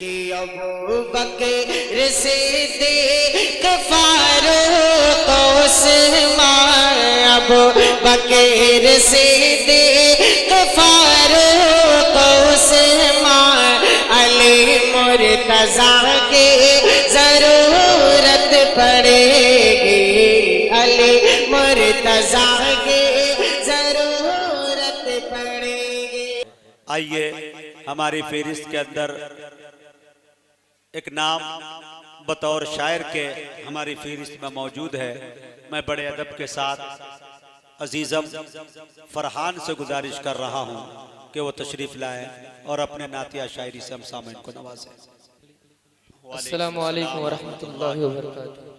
अबू बकर सिद्दीक़ फारूक़ उस्मान, अबू बकर सिद्दीक़ फारूक़ उस्मान, अली मुर्तज़ा की ज़रूरत पड़ेगी, अली मुर्तज़ा की ज़रूरत पड़ेगी। आइए हमारी फहरिस्त के अंदर एक नाम बतौर शायर के हमारी फहरिस्त में मौजूद है। मैं बड़े अदब के साथ अजीज़म फरहान से गुजारिश कर रहा हूँ कि वो तशरीफ़ लाएं और अपने नातिया शायरी से हम सामईन को नवाजें। अस्सलामु अलैकुम व रहमतुल्लाहि व बरकातुहू।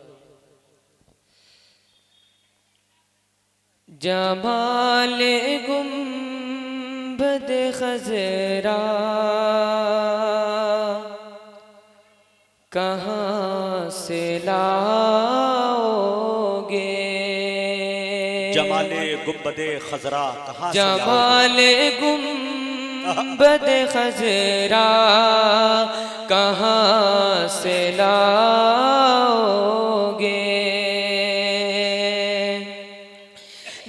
जमाल गुंबद खज़रा कहाँ से लाओगे, जमाले गुंबदे खजरा कहाँ से जमाले गुंबद खज़रा कहाँ से लाओगे,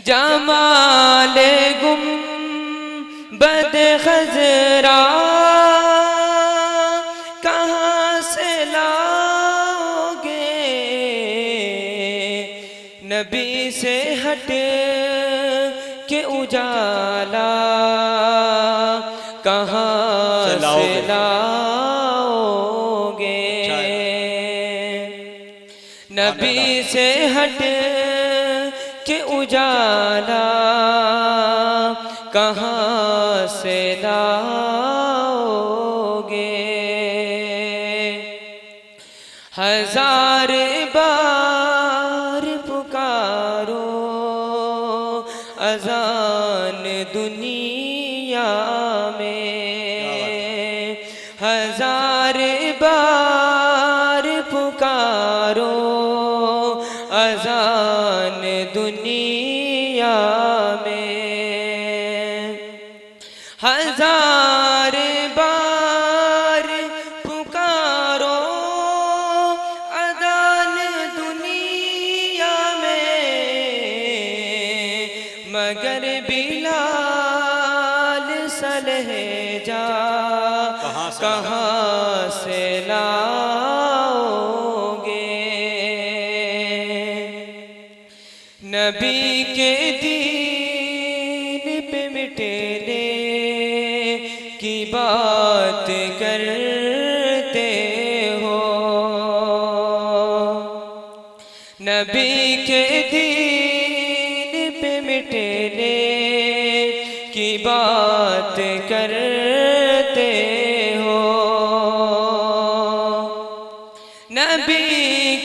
जमाले गुंबद खज़रा नबी से हट के उजाला कहाँ से लाओगे, नबी से हट के उजाला कहाँ से लाओगे। हजार बार पुकारो अज़ान दुनिया में, हजार बार पुकारो अज़ान दुनिया में, हजार बार पुकारो अज़ान दुनिया में, मगर बिलाल सलहेजा कहाँ से लाओगे, नबी के दीन पे मिटने की बात करते हो, नबी के दीन पे मिटने की बात करते हो, नबी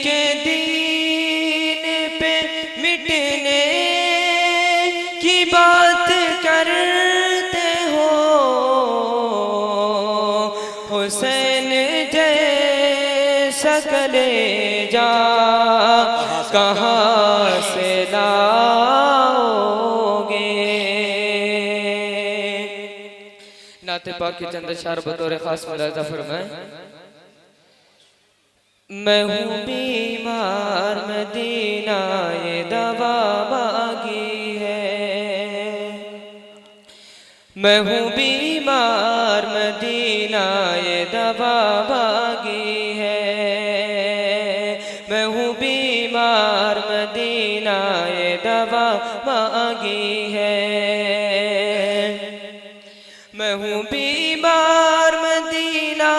के दीन पे मिटने की बात करते हो, हुसैन जैसा कलेजा कहाँ से लाओगे। नाते पाक के चंद अशआर बतौर खास मुलाज़ा फरमाएं। मैं हूँ बीमार मदीना ये दवा मांगी है, मैं हूँ बीमार मदीना ये दवा मांगी है, मैं हूँ बीमार मदीना ये दवा मांगी है, मैं हूँ बीमार मदीना,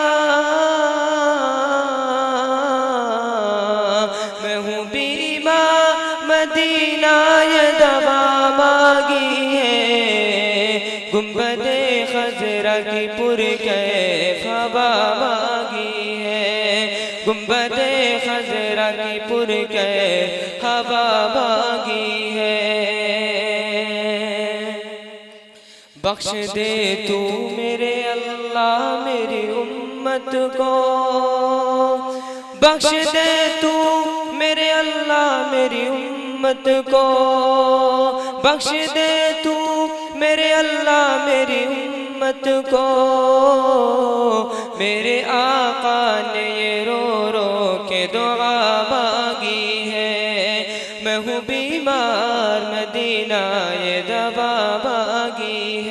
मैं हूँ बीमार मदीना ये दवा मांगी है, गुंबदे खज़रा की पुरकैफ़ हवा मांगी है, गुंबदे खज़रा की पुरकैफ़ हवा मांगी है। बख्श दे तू मेरे अल्लाह मेरी उम्मत को, बख्श दे तू मेरे अल्लाह मेरी उम्मत को, बख्श दे तू मेरे अल्लाह मेरी उम्मत को मेरे आका ने ये रो रो के दुआ मांगी है। मैं हूँ बीमार, मदीना ये दवा मांगी